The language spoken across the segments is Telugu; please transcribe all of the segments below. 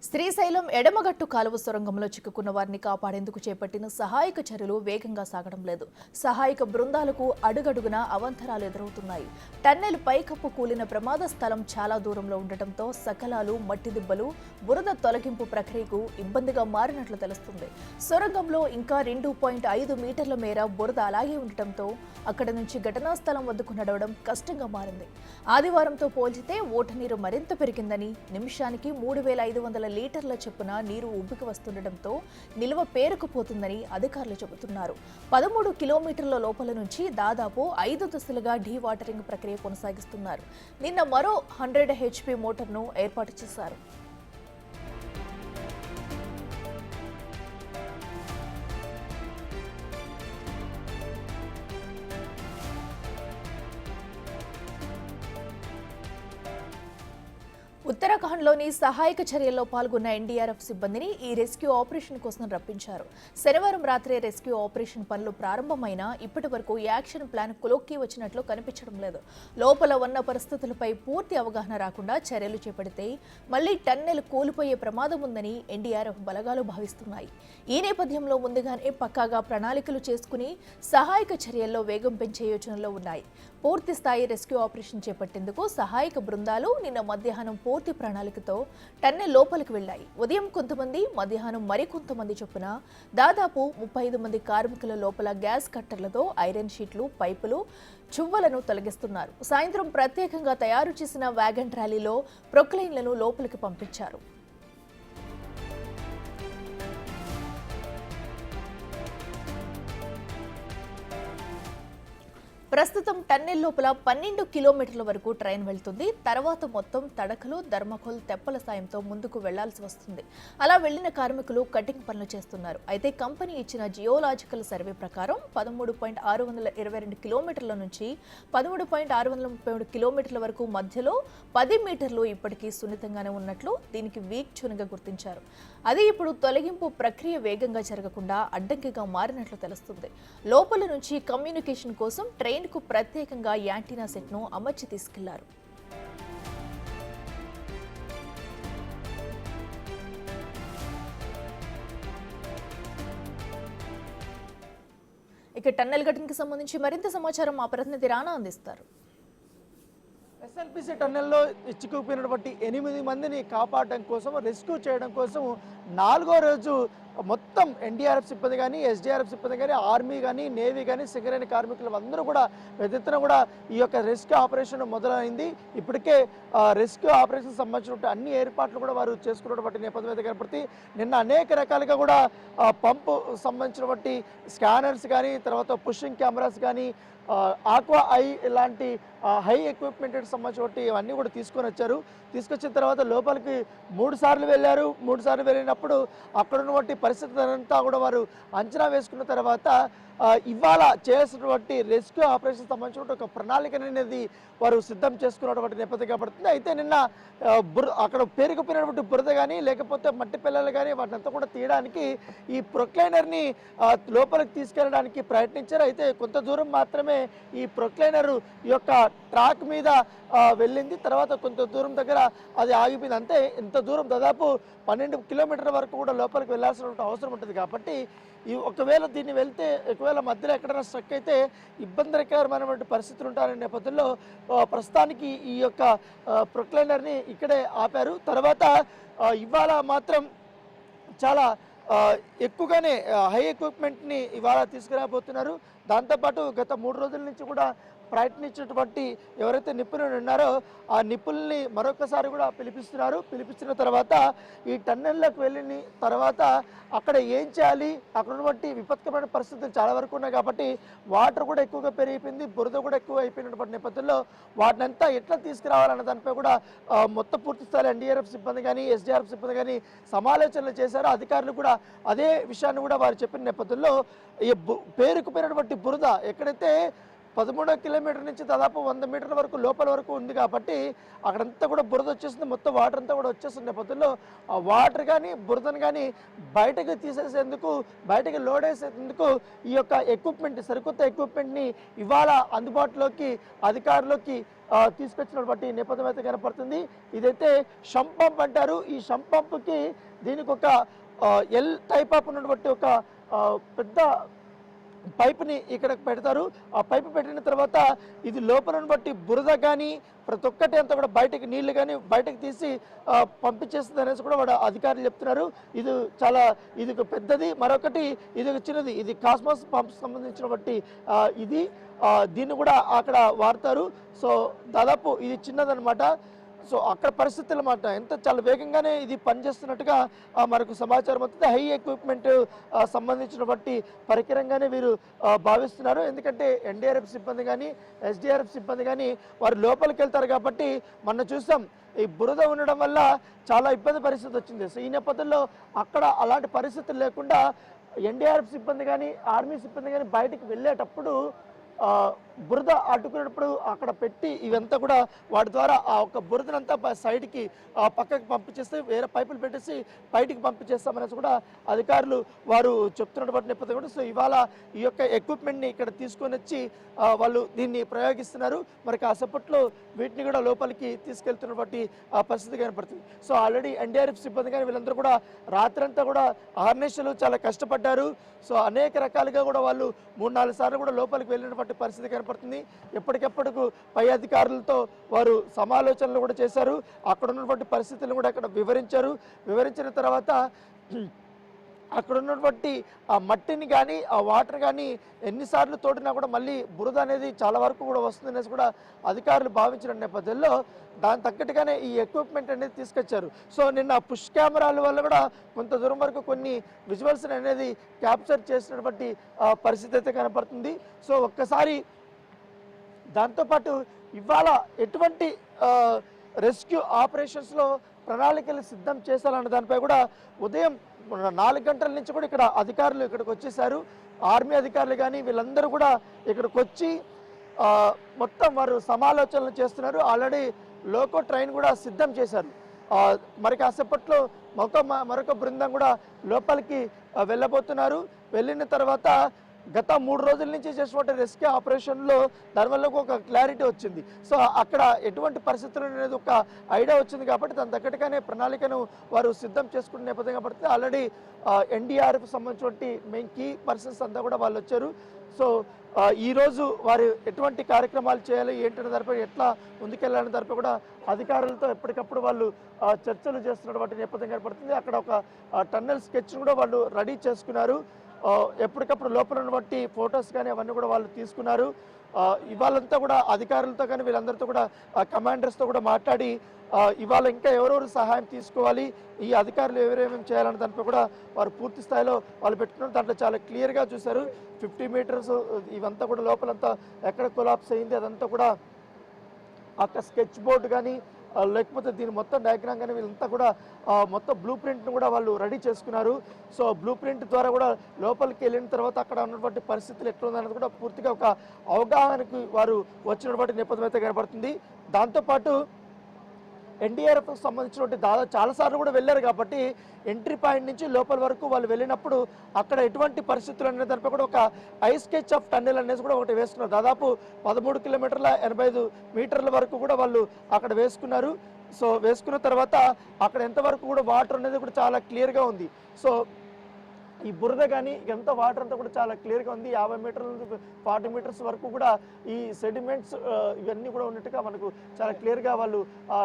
శ్రీశైలం ఎడమగట్టు కాలువ సొరంగంలో చిక్కుకున్న వారిని కాపాడేందుకు చేపట్టిన సహాయక చర్యలు వేగంగా సాగడం లేదు. సహాయక బృందాలకు అడుగడుగునా అవాంతరాలు ఎదురవుతున్నాయి. టన్నెల్ పైకప్పు కూలిన ప్రమాద స్థలం చాలా దూరంలో ఉండటంతో సకలాలు, మట్టి దిబ్బలు, బురద తొలగింపు ప్రక్రియకు ఇబ్బందిగా మారినట్లు తెలుస్తుంది. సొరంగంలో ఇంకా 2.5 మీటర్ల మేర బురద అలాగే ఉండటంతో అక్కడి నుంచి ఘటనా స్థలం వద్దకు నడవడం కష్టంగా మారింది. ఆదివారంతో పోల్చితే ఓట నీరు మరింత పెరిగిందని, నిమిషానికి 3,500 లీటర్ల చొప్పున నీరు ఉబ్బికి వస్తుండటంతో నిల్వ పేరుకుపోతుందని అధికారులు చెబుతున్నారు. 13 కిలోమీటర్ల లోపల నుంచి దాదాపు 5 దశలుగా డీ వాటరింగ్ ప్రక్రియ కొనసాగిస్తున్నారు. నిన్న మరో 100 HP మోటార్ను ఏర్పాటు చేశారు. ఉత్తరాఖండ్లోని సహాయక చర్యల్లో పాల్గొన్న ఎన్డీఆర్ఎఫ్ సిబ్బందిని ఈ రెస్క్యూ ఆపరేషన్ కోసం రప్పించారు. శనివారం రాత్రి రెస్క్యూ ఆపరేషన్ పనులు ప్రారంభమైనా ఇప్పటి వరకు యాక్షన్ ప్లాన్ కులోక్కి వచ్చినట్లు కనిపించడం లేదు. లోపల ఉన్న పరిస్థితులపై పూర్తి అవగాహన రాకుండా చర్యలు చేపడితే మళ్లీ టన్నెల్ కూలిపోయే ప్రమాదం ఉందని ఎన్డీఆర్ఎఫ్ బలగాలు భావిస్తున్నాయి. ఈ నేపథ్యంలో ముందుగానే పక్కాగా ప్రణాళికలు చేసుకుని సహాయక చర్యల్లో వేగం పెంచే యోచనలో ఉన్నాయి. పూర్తి స్థాయి రెస్క్యూ ఆపరేషన్ చేపట్టేందుకు సహాయక బృందాలు నిన్న మధ్యాహ్నం పూర్తి ప్రణాళికతో టన్నెల్ లోపలికి వెళ్లాయి. ఉదయం కొంతమంది, మధ్యాహ్నం మరికొంతమంది చొప్పున దాదాపు 35 మంది కార్మికుల లోపల గ్యాస్ కట్టర్లతో ఐరన్ షీట్లు, పైపులు, చువ్వలను తొలగిస్తున్నారు. సాయంత్రం ప్రత్యేకంగా తయారు చేసిన వ్యాగన్ ట్రాలీలో ప్రొక్లైన్లను లోపలికి పంపించారు. ప్రస్తుతం టన్నెల్ లోపల 12 కిలోమీటర్ల వరకు ట్రైన్ వెళ్తుంది. తర్వాత మొత్తం తడకలు, థర్మాకోల్ తెప్పల సాయంతో ముందుకు వెళ్లాల్సి వస్తుంది. అలా వెళ్లిన కార్మికులు కటింగ్ పనులు చేస్తున్నారు. అయితే కంపెనీ ఇచ్చిన జియోలాజికల్ సర్వే ప్రకారం 13.622 కిలోమీటర్ల నుంచి 13.633 కిలోమీటర్ల వరకు మధ్యలో 10 మీటర్లు ఇప్పటికీ సున్నితంగానే ఉన్నట్లు దీనికి వీక్ చునగా గుర్తించారు. అది ఇప్పుడు తొలగింపు ప్రక్రియ వేగంగా జరగకుండా అడ్డంకిగా మారినట్లు తెలుస్తుంది. లోపల నుంచి కమ్యూనికేషన్ కోసం ట్రైన్ కు ప్రత్యేకంగా యాంటీనా సెట్ ను అమర్చి తీసుకెళ్లారు. ఇక టన్నెల్ ఘటనకు సంబంధించి మరింత సమాచారం మా ప్రతినిధి రానా అందిస్తారు. ఎస్ఎల్పిసి టన్నెల్లో చిక్కుకుపోయినటువంటి 8 మందిని కాపాడడం కోసం, రెస్క్యూ చేయడం కోసం 4వ రోజు మొత్తం ఎన్డీఆర్ఎఫ్ సిబ్బంది కానీ, ఎస్డీఆర్ఎఫ్ సిబ్బంది కానీ, ఆర్మీ కానీ, నేవీ కానీ, సింగరేణి కార్మికులు అందరూ కూడా పెద్ద ఎత్తున కూడా ఈ యొక్క రెస్క్యూ ఆపరేషన్ మొదలైంది. ఇప్పటికే రెస్క్యూ ఆపరేషన్ సంబంధించినటువంటి అన్ని ఏర్పాట్లు కూడా వారు చేసుకున్నటువంటి నేపథ్యం అయితే కనపడుతుంది. నిన్న అనేక రకాలుగా కూడా పంపు సంబంధించినటువంటి స్కానర్స్ కానీ, తర్వాత పుషింగ్ కెమెరాస్ కానీ, ఆక్వా ఐ ఇలాంటి హై ఎక్విప్మెంట్ సంబంధించి ఇవన్నీ కూడా తీసుకొని వచ్చారు. తీసుకొచ్చిన తర్వాత లోపలికి 3 సార్లు వెళ్ళారు. 3 సార్లు వెళ్ళినప్పుడు అక్కడ ఉన్నటువంటి పరిస్థితి అంతా కూడా వారు అంచనా వేసుకున్న తర్వాత ఇవాళ చేయాల్సినటువంటి రెస్క్యూ ఆపరేషన్ సంబంధించిన ఒక ప్రణాళిక అనేది వారు సిద్ధం చేసుకున్నటువంటి నేపథ్యం కనబడుతుంది. అయితే నిన్న అక్కడ పేరుకుపోయినటువంటి బురద కానీ, లేకపోతే మట్టి పిల్లలు కానీ వాటినంతా కూడా తీయడానికి ఈ ప్రొక్లైనర్ని లోపలికి తీసుకెళ్ళడానికి ప్రయత్నించారు. అయితే కొంత దూరం మాత్రమే ఈ ప్రొక్లైనర్ ఈ యొక్క ట్రాక్ మీద వెళ్ళింది. తర్వాత కొంత దూరం దగ్గర అది ఆగిపోయింది. అంతే ఇంత దూరం దాదాపు 12 కిలోమీటర్ల వరకు కూడా లోపలికి వెళ్ళాల్సిన అవసరం ఉంటుంది. కాబట్టి ఒకవేళ దీన్ని వెళ్తే ఒకవేళ మధ్యలో ఎక్కడైనా స్ట్రక్ అయితే ఇబ్బందికరమైనటువంటి పరిస్థితులు ఉంటారనే నేపథ్యంలో ప్రస్తుతానికి ఈ యొక్క ప్రొక్లైనర్ని ఇక్కడే ఆపారు. తర్వాత ఇవాళ మాత్రం చాలా ఎక్కువగానే హై ఎక్విప్మెంట్ని ఇవాళ తీసుకురాబోతున్నారు. దాంతోపాటు గత 3 రోజుల నుంచి కూడా ప్రయత్నించినటువంటి ఎవరైతే నిపుణులు ఉన్నారో ఆ నిపుణుల్ని మరొకసారి కూడా పిలిపిస్తున్న తర్వాత ఈ టన్నెల్లోకి వెళ్ళిన తర్వాత అక్కడ ఏం చేయాలి, అక్కడ ఉన్నటువంటి విపత్కరమైన పరిస్థితులు చాలా వరకు ఉన్నాయి. కాబట్టి వాటర్ కూడా ఎక్కువగా పెరిగిపోయింది, బురద కూడా ఎక్కువ అయిపోయినటువంటి నేపథ్యంలో వాటినంతా ఎట్లా తీసుకురావాలన్న దానిపై కూడా మొత్తం పూర్తి స్థాయి ఎన్డీఆర్ఎఫ్ సిబ్బంది కానీ, ఎస్డీఆర్ఎఫ్ సిబ్బంది కానీ సమాలోచనలు చేశారు. అధికారులు కూడా అదే విషయాన్ని కూడా వారు చెప్పిన నేపథ్యంలో ఈ పేరుకుపోయినటువంటి బురద ఎక్కడైతే 13వ కిలోమీటర్ నుంచి దాదాపు 100 మీటర్ల వరకు లోపల వరకు ఉంది కాబట్టి అక్కడంతా కూడా బురద వచ్చేస్తుంది, మొత్తం వాటర్ అంతా కూడా వచ్చేస్తుంది నేపథ్యంలో ఆ వాటర్ కానీ బురదను కానీ బయటకు తీసేసేందుకు, బయటకు లోడ్ వేసేందుకు ఈ యొక్క ఎక్విప్మెంట్, సరికొత్త ఎక్విప్మెంట్ని ఇవాళ అందుబాటులోకి అధికారులకి తీసుకొచ్చినటువంటి నేపథ్యం అయితే కనపడుతుంది. ఇదైతే షంప్ పంప్ అంటారు. ఈ షంప్ పంప్కి దీనికి ఒక ఎల్ టైప్ ఆఫ్ ఉన్నటువంటి ఒక పెద్ద పైప్ని ఇక్కడ పెడతారు. ఆ పైపు పెట్టిన తర్వాత ఇది లోపలను బట్టి బురద కానీ ప్రతి ఒక్కటి అంతా కూడా బయటకు నీళ్లు కానీ బయటకు తీసి పంపించేస్తుంది అనేసి కూడా వాడు అధికారులు చెప్తున్నారు. ఇది ఒక పెద్దది, మరొకటి ఇది ఒక చిన్నది. ఇది కాస్మోస్ పంప్ సంబంధించినటువంటి ఇది దీన్ని కూడా అక్కడ వాడతారు. సో దాదాపు ఇది చిన్నదనమాట. సో అక్కడ పరిస్థితులు అన్నమాట ఎంత చాలా వేగంగానే ఇది పనిచేస్తున్నట్టుగా మనకు సమాచారం అవుతుంది. హై ఎక్విప్మెంట్ సంబంధించినటువంటి పరికరంగానే వీరు భావిస్తున్నారు. ఎందుకంటే ఎన్డీఆర్ఎఫ్ సిబ్బంది కానీ ఎస్డీఆర్ఎఫ్ సిబ్బంది కానీ వారు లోపలికి వెళ్తారు కాబట్టి మనం చూసాం ఈ బురద ఉండడం వల్ల చాలా ఇబ్బంది పరిస్థితి వచ్చింది. సో ఈ నేపథ్యంలో అక్కడ అలాంటి పరిస్థితులు లేకుండా ఎన్డీఆర్ఎఫ్ సిబ్బంది కానీ ఆర్మీ సిబ్బంది కానీ బయటికి వెళ్ళేటప్పుడు బురద అడ్డుకున్నప్పుడు అక్కడ పెట్టి ఇవంతా కూడా వాటి ద్వారా ఆ ఒక బురదనంతా సైడ్కి పక్కకి పంపించేస్తే వేరే పైపులు పెట్టేసి బయటికి పంపించేస్తామనేసి కూడా అధికారులు వారు చెప్తున్నటువంటి నేపథ్యం కూడా. సో ఇవాళ ఈ యొక్క ఎక్విప్మెంట్ని ఇక్కడ తీసుకొని వచ్చి వాళ్ళు దీన్ని ప్రయోగిస్తున్నారు. మరి కాసేపట్లో వీటిని కూడా లోపలికి తీసుకెళ్తున్నటువంటి పరిస్థితి కనపడుతుంది. సో ఆల్రెడీ ఎన్డీఆర్ఎఫ్ సిబ్బంది కానీ వీళ్ళందరూ కూడా రాత్రంతా కూడా ఆర్నేషన్లు చాలా కష్టపడ్డారు. సో అనేక రకాలుగా కూడా వాళ్ళు 3-4 సార్లు కూడా లోపలికి వెళ్ళినటువంటి పరిస్థితి కనపడుతుంది. ఎప్పటికెప్పటికు పై అధికారులతో వారు సమాలోచనలు కూడా చేశారు. అక్కడ ఉన్నటువంటి పరిస్థితులను కూడా అక్కడ వివరించిన తర్వాత అక్కడ ఉన్నటువంటి ఆ మట్టిని కానీ ఆ వాటర్ కానీ ఎన్నిసార్లు తోడినా కూడా మళ్ళీ బురద అనేది చాలా వరకు కూడా వస్తుందనేసి కూడా అధికారులు భావించిన నేపథ్యంలో దాని తగ్గట్టుగానే ఈ ఎక్విప్మెంట్ అనేది తీసుకొచ్చారు. సో నిన్న పుష్ కెమెరాల వల్ల కూడా కొంత దూరం వరకు కొన్ని విజువల్స్ అనేది క్యాప్చర్ చేసినటువంటి పరిస్థితి అయితే కనపడుతుంది. సో ఒక్కసారి దాంతోపాటు ఇవాళ ఎటువంటి రెస్క్యూ ఆపరేషన్స్లో ప్రణాళికలు సిద్ధం చేశారన్న దానిపై కూడా ఉదయం 4 గంటల నుంచి కూడా ఇక్కడ అధికారులు ఇక్కడికి వచ్చేసారు. ఆర్మీ అధికారులు కానీ వీళ్ళందరూ కూడా ఇక్కడికి వచ్చి మొత్తం వారు సమాలోచనలు చేస్తున్నారు. ఆల్రెడీ లోకో ట్రైన్ కూడా సిద్ధం చేశారు. మరి కాసేపట్లో మరొక బృందం కూడా లోపలికి వెళ్ళబోతున్నారు. వెళ్ళిన తర్వాత గత 3 రోజుల నుంచి చేసినటువంటి రెస్క్యూ ఆపరేషన్లో దానివల్ల ఒక క్లారిటీ వచ్చింది. సో అక్కడ ఎటువంటి పరిస్థితులు అనేది ఒక ఐడియా వచ్చింది కాబట్టి దాని తగ్గట్టుగానే ప్రణాళికను వారు సిద్ధం చేసుకునే నేపథ్యంగా పడుతుంది. ఆల్రెడీ ఎన్డీఆర్ఎఫ్ సంబంధించినటువంటి మెయిన్ కీ పర్సన్స్ అంతా కూడా వాళ్ళు వచ్చారు. సో ఈరోజు వారు ఎటువంటి కార్యక్రమాలు చేయాలి, ఏంటనే దానిపై ఎట్లా ముందుకెళ్ళాలనే దానిపై కూడా అధికారులతో ఎప్పటికప్పుడు వాళ్ళు చర్చలు చేస్తున్నటువంటి నేపథ్యం కనపడుతుంది. అక్కడ ఒక టన్నెల్ స్కెచ్ కూడా వాళ్ళు రెడీ చేసుకున్నారు. ఎప్పటికప్పుడు లోపల ఉన్నటువంటి ఫొటోస్ కానీ అవన్నీ కూడా వాళ్ళు తీసుకున్నారు. ఇవాళంతా కూడా అధికారులతో కానీ వీళ్ళందరితో కూడా కమాండర్స్తో కూడా మాట్లాడి ఇవాళ ఇంకా ఎవరెవరు సహాయం తీసుకోవాలి, ఈ అధికారులు ఎవరేమేమి చేయాలనే దానిపై కూడా వారు పూర్తి స్థాయిలో వాళ్ళు పెట్టుకున్నారు. దాంట్లో చాలా క్లియర్గా చూశారు 50 మీటర్స్ ఇవంతా కూడా లోపలంతా ఎక్కడ కొలాప్స్ అయింది అదంతా కూడా అక్కడ స్కెచ్ బోర్డు కానీ లేకపోతే దీని మొత్తం డయాగ్రామ్ కానీ వీళ్ళంతా కూడా మొత్తం బ్లూ ప్రింట్ను కూడా వాళ్ళు రెడీ చేసుకున్నారు. సో బ్లూ ప్రింట్ ద్వారా కూడా లోపలికి వెళ్ళిన తర్వాత అక్కడ ఉన్నటువంటి పరిస్థితులు ఎట్లా ఉందన్నది కూడా పూర్తిగా ఒక అవగాహనకు వారు వచ్చినటువంటి నేపథ్యం అయితే కనబడుతుంది. దాంతోపాటు ఎన్డీఆర్ఎఫ్ సంబంధించినటువంటి దాదాపు చాలాసార్లు కూడా వెళ్ళారు కాబట్టి ఎంట్రీ పాయింట్ నుంచి లోపల వరకు వాళ్ళు వెళ్ళినప్పుడు అక్కడ ఎటువంటి పరిస్థితులు అనే దానిపై కూడా ఒక ఐ స్కెచ్ ఆఫ్ టన్నెల్ అనేది కూడా ఒకటి వేసుకున్నారు. దాదాపు 13 కిలోమీటర్ల 85 మీటర్ల వరకు కూడా వాళ్ళు అక్కడ వేసుకున్నారు. సో వేసుకున్న తర్వాత అక్కడ ఎంతవరకు కూడా వాటర్ అనేది కూడా చాలా క్లియర్గా ఉంది. సో ఈ బురద కానీ ఎంత వాటర్ అంతా కూడా చాలా క్లియర్గా ఉంది. 50 మీటర్ల నుంచి 40 మీటర్స్ వరకు కూడా ఈ సెడిమెంట్స్ ఇవన్నీ కూడా ఉన్నట్టుగా మనకు చాలా క్లియర్గా వాళ్ళు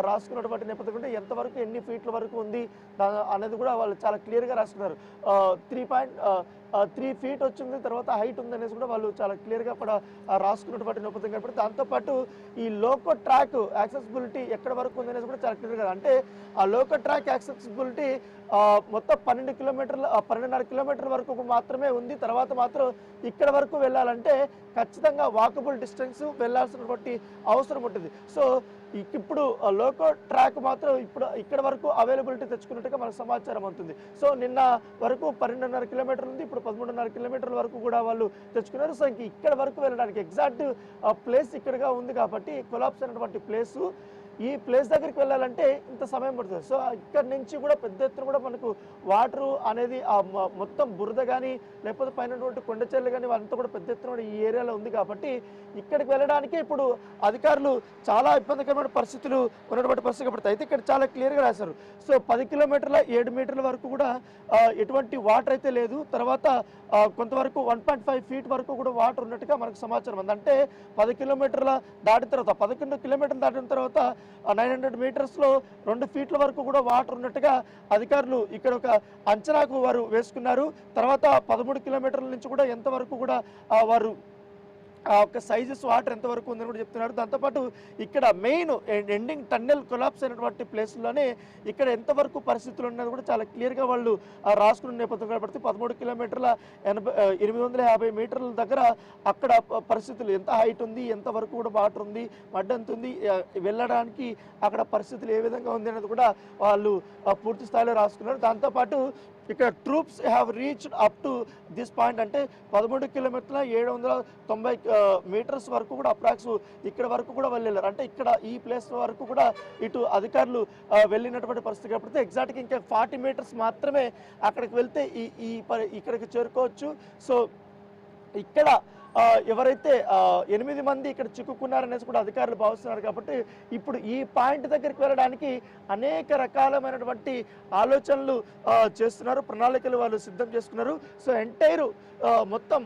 రాసుకున్నటువంటి నేపథ్యం ఉంటే ఎంతవరకు ఎన్ని ఫీట్ల వరకు ఉంది అనేది కూడా వాళ్ళు చాలా క్లియర్గా రాసుకున్నారు. 3 ఫీట్ వచ్చింది, తర్వాత హైట్ ఉంది అనేసి కూడా వాళ్ళు చాలా క్లియర్గా కూడా రాసుకున్నటువంటి నేపథ్యం కాబట్టి దాంతోపాటు ఈ లోకో ట్రాక్ యాక్సెసిబిలిటీ ఎక్కడ వరకు ఉంది అనేసి కూడా చాలా క్లియర్గా, అంటే ఆ లోకో ట్రాక్ యాక్సెసిబిలిటీ మొత్తం 12.5 కిలోమీటర్ల వరకు మాత్రమే ఉంది. తర్వాత మాత్రం ఇక్కడ వరకు వెళ్ళాలంటే ఖచ్చితంగా వాకబుల్ డిస్టెన్స్ వెళ్ళాల్సినటువంటి అవసరం ఉంటుంది. సో ఇప్పుడు లోకో ట్రాక్ మాత్రం ఇప్పుడు ఇక్కడ వరకు అవైలబిలిటీ తెచ్చుకున్నట్టుగా మనకు సమాచారం అవుతుంది. సో నిన్న వరకు 12.5 కిలోమీటర్లు ఉంది, ఇప్పుడు 13.5 కిలోమీటర్ల వరకు కూడా వాళ్ళు తెచ్చుకున్నారు. సో ఇంక ఇక్కడ వరకు వెళ్ళడానికి ఎగ్జాక్ట్ ప్లేస్ ఇక్కడగా ఉంది కాబట్టి కొలాప్స్ అయినటువంటి ప్లేసు ఈ ప్లేస్ దగ్గరికి వెళ్ళాలంటే ఇంత సమయం పడుతుంది. సో ఇక్కడ నుంచి కూడా పెద్ద ఎత్తున కూడా మనకు వాటరు అనేది మొత్తం బురద కానీ లేకపోతే పైనటువంటి కొండ చెట్లు కానీ అంతా కూడా పెద్ద ఎత్తున కూడా ఈ ఏరియాలో ఉంది కాబట్టి ఇక్కడికి వెళ్ళడానికి ఇప్పుడు అధికారులు చాలా ఇబ్బందికరమైన పరిస్థితులు ఉన్నటువంటి పరిస్థితి పడతాయి. అయితే ఇక్కడ చాలా క్లియర్గా రాశారు. సో 10 కిలోమీటర్ల 7 మీటర్ల వరకు కూడా ఎటువంటి వాటర్ అయితే లేదు. తర్వాత కొంతవరకు 1.5 ఫీట్ వరకు కూడా వాటర్ ఉన్నట్టుగా మనకు సమాచారం ఉంది. అంటే 10 కిలోమీటర్ల దాటిన తర్వాత 11 కిలోమీటర్లు దాటిన తర్వాత 900 మీటర్స్లో 2 ఫీట్ల వరకు కూడా వాటర్ ఉన్నట్టుగా అధికారులు ఇక్కడ ఒక అంచనాకు వారు వేసుకున్నారు. తర్వాత 13 కిలోమీటర్ల నుంచి కూడా ఎంతవరకు కూడా వారు ఒక సైజెస్ వాటర్ ఎంతవరకు ఉందని కూడా చెప్తున్నారు. దాంతోపాటు ఇక్కడ మెయిన్ ఎండింగ్ టన్నెల్ కొలాప్స్ అయినటువంటి ప్లేస్లోనే ఇక్కడ ఎంతవరకు పరిస్థితులు ఉన్నది కూడా చాలా క్లియర్గా వాళ్ళు రాసుకున్న నేపథ్యం కాబట్టి 13 కిలోమీటర్ల 850 మీటర్ల దగ్గర అక్కడ పరిస్థితులు ఎంత హైట్ ఉంది, ఎంతవరకు కూడా వాటర్ ఉంది, మడ్ ఎంత ఉంది, వెళ్ళడానికి అక్కడ పరిస్థితులు ఏ విధంగా ఉంది అనేది కూడా వాళ్ళు పూర్తి స్థాయిలో రాసుకున్నారు. దాంతోపాటు ఇక్కడ troops have reached up to this point అంటే 13 కిలోమీటర్ల 790 మీటర్స్ వరకు కూడా అప్రాక్స్ ఇక్కడ వరకు కూడా వెళ్ళారు. అంటే ఇక్కడ ఈ ప్లేస్ వరకు కూడా ఇటు అధికారులు వెళ్ళినటువంటి పరిస్థితి కాబట్టి ఎగ్జాక్ట్గా ఇంకా 40 మీటర్స్ మాత్రమే అక్కడికి వెళ్తే ఇక్కడికి చేరుకోవచ్చు. సో ఇక్కడ ఎవరైతే 8 మంది ఇక్కడ చిక్కుకున్నారనేసి కూడా అధికారులు భావిస్తున్నారు కాబట్టి ఇప్పుడు ఈ పాయింట్ దగ్గరికి వెళ్ళడానికి అనేక రకాలమైనటువంటి ఆలోచనలు చేస్తున్నారు, ప్రణాళికలు వాళ్ళు సిద్ధం చేసుకున్నారు. సో ఎంటైర్ మొత్తం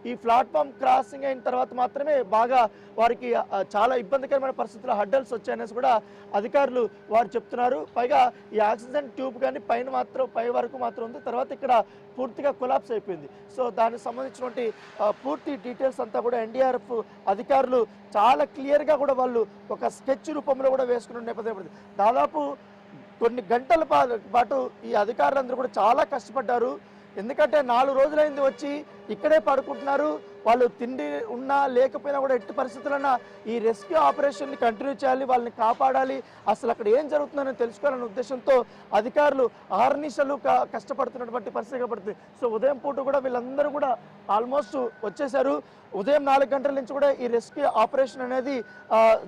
ఈ ప్లాట్ఫామ్ క్రాసింగ్ అయిన తర్వాత మాత్రమే బాగా వారికి చాలా ఇబ్బందికరమైన పరిస్థితుల్లో హడ్డల్స్ వచ్చాయనేసి కూడా అధికారులు వారు చెప్తున్నారు. పైగా ఈ ఆక్సిజన్ ట్యూబ్ కానీ పై వరకు మాత్రం ఉంది, తర్వాత ఇక్కడ పూర్తిగా కొలాప్స్ అయిపోయింది. సో దానికి సంబంధించినటువంటి పూర్తి డీటెయిల్స్ అంతా కూడా ఎన్డీఆర్ఎఫ్ అధికారులు చాలా క్లియర్గా కూడా వాళ్ళు ఒక స్కెచ్ రూపంలో కూడా వేసుకున్న నేపథ్యం. దాదాపు కొన్ని గంటల పాటు ఈ అధికారులందరూ కూడా చాలా కష్టపడ్డారు. ఎందుకంటే 4 రోజులైంది వచ్చి ఇక్కడే పడుకుంటున్నారు. వాళ్ళు తిండి ఉన్నా లేకపోయినా కూడా ఎట్టి పరిస్థితులన్నా ఈ రెస్క్యూ ఆపరేషన్ని కంటిన్యూ చేయాలి, వాళ్ళని కాపాడాలి, అసలు అక్కడ ఏం జరుగుతుందని తెలుసుకోవాలనే ఉద్దేశంతో అధికారులు అహర్నిశలు కష్టపడుతున్నటువంటి పరిస్థితి కనబడుతుంది. సో ఉదయం పూట కూడా వీళ్ళందరూ కూడా ఆల్మోస్ట్ వచ్చేసారు. ఉదయం 4 గంటల నుంచి కూడా ఈ రెస్క్యూ ఆపరేషన్ అనేది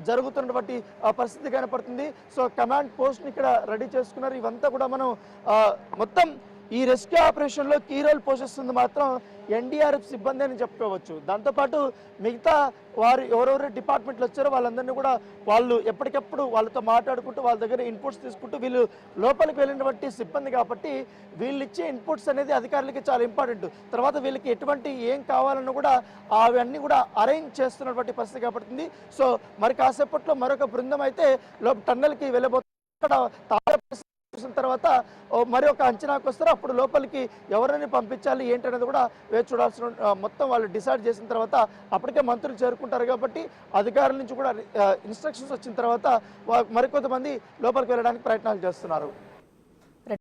జరుగుతున్నటువంటి పరిస్థితి కనపడుతుంది. సో కమాండ్ పోస్ట్ని ఇక్కడ రెడీ చేసుకున్నారు. ఇవంతా కూడా మనం మొత్తం ఈ రెస్క్యూ ఆపరేషన్లో కీ రోల్ పోషిస్తుంది మాత్రం ఎన్డీఆర్ఎఫ్ సిబ్బంది అని చెప్పుకోవచ్చు. దాంతోపాటు మిగతా వారు ఎవరెవరు డిపార్ట్మెంట్లు వచ్చారో వాళ్ళందరినీ కూడా వాళ్ళు ఎప్పటికప్పుడు వాళ్ళతో మాట్లాడుకుంటూ వాళ్ళ దగ్గర ఇన్పుట్స్ తీసుకుంటూ వీళ్ళు లోపలికి వెళ్ళినటువంటి సిబ్బంది కాబట్టి వీళ్ళు ఇచ్చే ఇన్పుట్స్ అనేది అధికారులకి చాలా ఇంపార్టెంట్. తర్వాత వీళ్ళకి ఎటువంటి ఏం కావాలన్నా కూడా అవన్నీ కూడా అరేంజ్ చేస్తున్నటువంటి పరిస్థితి కాబట్టి సో మరి కాసేపట్లో మరొక బృందం అయితే టన్నెల్కి వెళ్ళబోతుంది. అక్కడ తర్వాత మరి ఒక అంచనాకు వస్తారు. అప్పుడు లోపలికి ఎవరిని పంపించాలి ఏంటనేది కూడా వేచి చూడాల్సిన మొత్తం వాళ్ళు డిసైడ్ చేసిన తర్వాత అప్పటికే మంత్రులు చేరుకుంటారు కాబట్టి అధికారుల నుంచి కూడా ఇన్స్ట్రక్షన్స్ వచ్చిన తర్వాత మరికొంతమంది లోపలికి వెళ్ళడానికి ప్రయత్నాలు చేస్తున్నారు.